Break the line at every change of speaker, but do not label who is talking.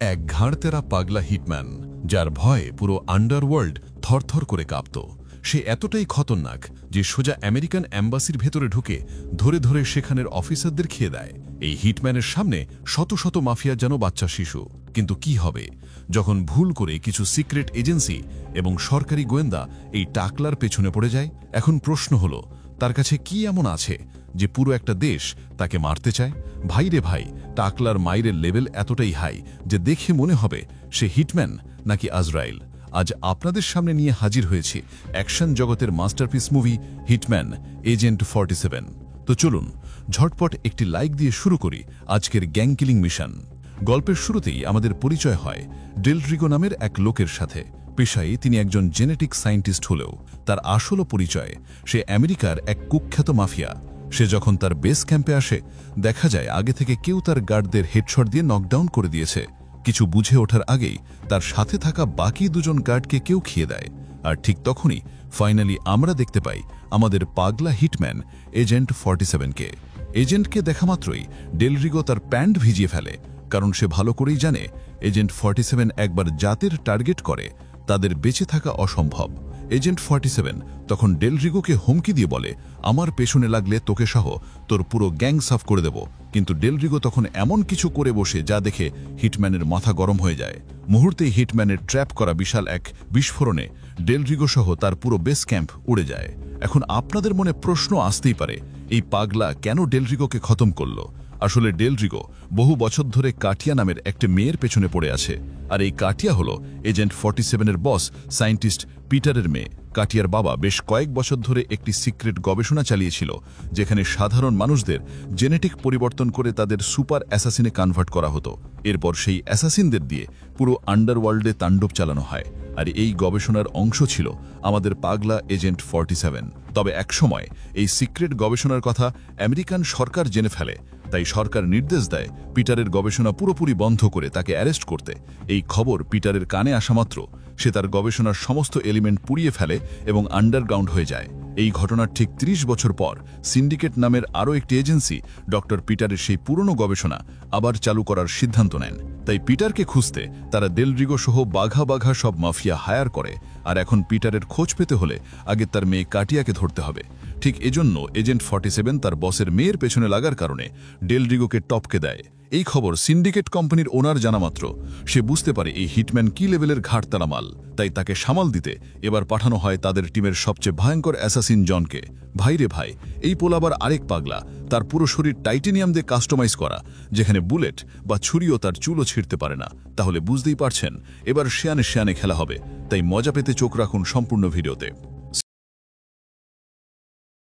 এক ঘাড়তেরা পাগলা হিটম্যান, যার ভয়ে পুরো আন্ডারওয়ার্ল্ড থরথর করে কাঁপত। সে এতটাই খতরনাক যে সোজা আমেরিকান অ্যাম্বাসির ভেতরে ঢুকে ধরে ধরে সেখানের অফিসারদের খেয়ে দেয়। এই হিটম্যানের সামনে শত শত মাফিয়া যেন বাচ্চা শিশু। কিন্তু কি হবে যখন ভুল করে কিছু সিক্রেট এজেন্সি এবং সরকারি গোয়েন্দা এই টাকলার পেছনে পড়ে যায়? এখন প্রশ্ন হলো, তার কাছে কি এমন আছে যে পুরো একটা দেশ তাকে মারতে চায়? ভাই রে ভাই, টাকলার মাইরের লেভেল এতটাই হাই যে দেখে মনে হবে সে হিটম্যান নাকি আজরাইল। আজ আপনাদের সামনে নিয়ে হাজির হয়েছি অ্যাকশন জগতের মাস্টারপিস মুভি হিটম্যান এজেন্ট 47। তো চলুন ঝটপট একটি লাইক দিয়ে শুরু করি আজকের গ্যাং কিলিং মিশন। গল্পের শুরুতেই আমাদের পরিচয় হয় ডেলরিগো নামের এক লোকের সাথে। পেশায় তিনি একজন জেনেটিক সায়েন্টিস্ট হলেও তার আসল পরিচয় সে আমেরিকার এক কুখ্যাত মাফিয়া। সে যখন তার বেস ক্যাম্পে আসে, দেখা যায় আগে থেকে কেউ তার গার্ডদের হেডশট দিয়ে নকডাউন করে দিয়েছে। কিছু বুঝে ওঠার আগেই তার সাথে থাকা বাকি দুজন গার্ডকে কেউ খেয়ে দেয়। আর ঠিক তখনই ফাইনালি আমরা দেখতে পাই আমাদের পাগলা হিটম্যান এজেন্ট 47কে। এজেন্টকে দেখা মাত্রই ডেলরিগো তার প্যান্ট ভিজিয়ে ফেলে, কারণ সে ভালো করেই জানে এজেন্ট 47 একবার জাতের টার্গেট করে তাদের বেঁচে থাকা অসম্ভব। এজেন্ট 47 তখন ডেলরিগোকে হুমকি দিয়ে বলে, আমার পেছনে লাগলে তোকে সহ তোর পুরো গ্যাং সাফ করে দেব। কিন্তু ডেলরিগো তখন এমন কিছু করে বসে যা দেখে হিটম্যানের মাথা গরম হয়ে যায়। মুহূর্তেই হিটম্যানের ট্র্যাপ করা বিশাল এক বিস্ফোরণে ডেলরিগো সহ তার পুরো বেস ক্যাম্প উড়ে যায়। এখন আপনাদের মনে প্রশ্ন আসতেই পারে, এই পাগলা কেন ডেলরিগোকে খতম করলো? আসলে ডেলরিগো বহু বছর ধরে কাটিয়া নামের একটা মেয়ের পেছনে পড়ে আছে। আর এই কাটিয়া হলো এজেন্ট 47-এর বস সায়েন্টিস্ট পিটারের মেয়ে। কাটিয়ার বাবা বেশ কয়েক বছর ধরে একটি সিক্রেট গবেষণা চালিয়েছিল, যেখানে সাধারণ মানুষদের জেনেটিক পরিবর্তন করে তাদের সুপার অ্যাসাসিনে কনভার্ট করা হতো। এরপর সেই অ্যাসাসিনদের দিয়ে পুরো আন্ডারওয়ার্ল্ডে তাণ্ডব চালানো হয়। আর এই গবেষণার অংশ ছিল আমাদের পাগলা এজেন্ট 47। তবে একসময় এই সিক্রেট গবেষণার কথা আমেরিকান সরকার জেনে ফেলে। তাই সরকার নির্দেশ দেয় পিটারের গবেষণা পুরোপুরি বন্ধ করে তাকে অ্যারেস্ট করতে। এই খবর পিটারের কানে আসা মাত্র সে তার গবেষণার সমস্ত এলিমেন্ট পুড়িয়ে ফেলে এবং আন্ডারগ্রাউন্ড হয়ে যায়। এই ঘটনার ঠিক 30 বছর পর সিন্ডিকেট নামের আরও একটি এজেন্সি ডক্টর পিটারের সেই পুরনো গবেষণা আবার চালু করার সিদ্ধান্ত নেন। তাই পিটারকে খুঁজতে তারা ডেলরিগো সহ বাঘা বাঘা সব মাফিয়া হায়ার করে। আর এখন পিটারের খোঁজ পেতে হলে আগে তার মেয়ে কাটিয়াকে ধরতে হবে। ঠিক এজন্য এজেন্ট 47 তার বসের মেয়ের পেছনে লাগার কারণে ডেলরিগোকে টপকে দেয়। এই খবর সিন্ডিকেট কোম্পানির ওনার জানা মাত্র সে বুঝতে পারে এই হিটম্যান কি লেভেলের ঘাটতারা মাল। তাই তাকে সামাল দিতে এবার পাঠানো হয় তাদের টিমের সবচেয়ে ভয়ঙ্কর অ্যাসাসিন জনকে। ভাইরে ভাই, এই পোলাবার আরেক পাগলা। তার পুরো শরীর টাইটেনিয়াম দিয়ে কাস্টমাইজ করা, যেখানে বুলেট বা ছুরিও তার চুলও ছিঁড়তে পারে না। তাহলে বুঝতেই পারছেন এবার শেয়ানে শেয়ানে খেলা হবে। তাই মজা পেতে চোখ রাখুন সম্পূর্ণ ভিডিওতে।